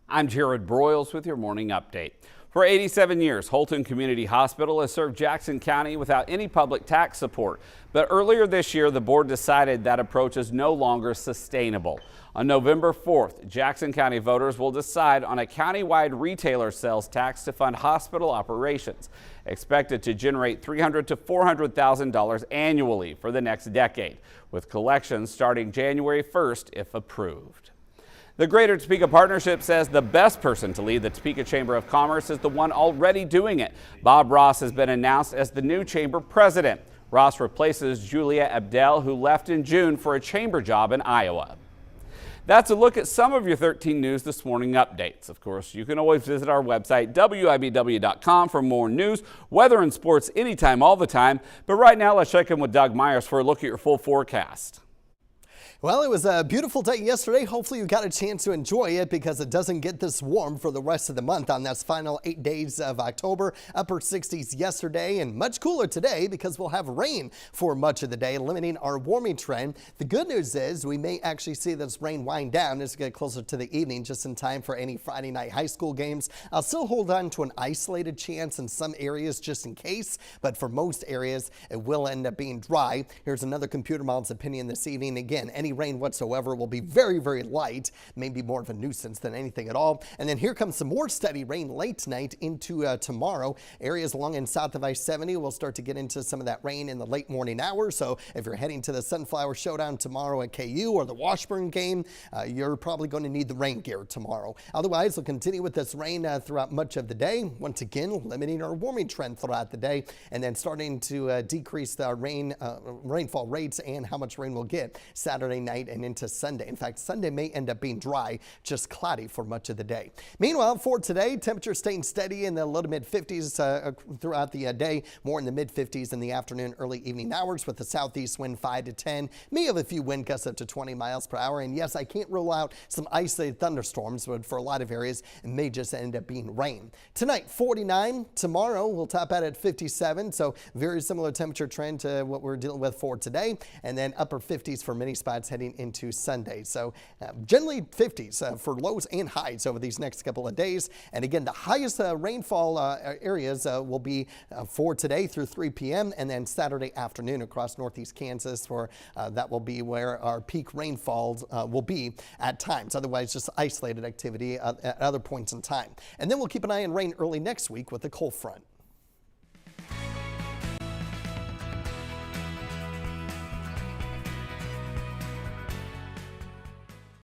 I'm Jared Broyles with your morning update. For 87 years, Holton Community Hospital has served Jackson County without any public tax support. But earlier this year, the board decided that approach is no longer sustainable. On November 4th, Jackson County voters will decide on a countywide retailer sales tax to fund hospital operations, expected to generate $300,000 to $400,000 annually for the next decade, with collections starting January 1st if approved. The Greater Topeka Partnership says the best person to lead the Topeka Chamber of Commerce is the one already doing it. Bob Ross has been announced as the new chamber president. Ross replaces Julia Abdel, who left in June for a chamber job in Iowa. That's a look at some of your 13 News This Morning updates. Of course, you can always visit our website, WIBW.com, for more news, weather, and sports anytime, all the time. But right now, let's check in with Doug Myers for a look at your full forecast. Well, it was a beautiful day yesterday. Hopefully you got a chance to enjoy it because it doesn't get this warm for the rest of the month on those final 8 days of October. Upper 60s yesterday and much cooler today because we'll have rain for much of the day, limiting our warming trend. The good news is we may actually see this rain wind down as we get closer to the evening, just in time for any Friday night high school games. I'll still hold on to an isolated chance in some areas just in case, but for most areas it will end up being dry. Here's another computer model's opinion this evening. Again, any rain whatsoever will be very, very light, maybe more of a nuisance than anything at all. And then here comes some more steady rain late tonight into tomorrow. Areas along and south of I-70 will start to get into some of that rain in the late morning hours. So if you're heading to the Sunflower Showdown tomorrow at KU or the Washburn game, you're probably going to need the rain gear tomorrow. Otherwise, we'll continue with this rain throughout much of the day. Once again, limiting our warming trend throughout the day and then starting to decrease the rainfall rates and how much rain we'll get Saturday night and into Sunday. In fact, Sunday may end up being dry, just cloudy for much of the day. Meanwhile, for today, temperature staying steady in the low to mid 50s throughout the day, more in the mid 50s in the afternoon, early evening hours with the southeast wind 5 to 10. May have a few wind gusts up to 20 miles per hour. And yes, I can't rule out some isolated thunderstorms, but for a lot of areas, it may just end up being rain. Tonight, 49. Tomorrow, we'll top out at 57. So very similar temperature trend to what we're dealing with for today. And then upper 50s for many spots heading into Sunday. So generally 50s for lows and highs over these next couple of days. And again, the highest rainfall areas will be for today through 3 p.m. and then Saturday afternoon across northeast Kansas, where that will be where our peak rainfalls will be at times. Otherwise, just isolated activity at other points in time. And then we'll keep an eye on rain early next week with the cold front.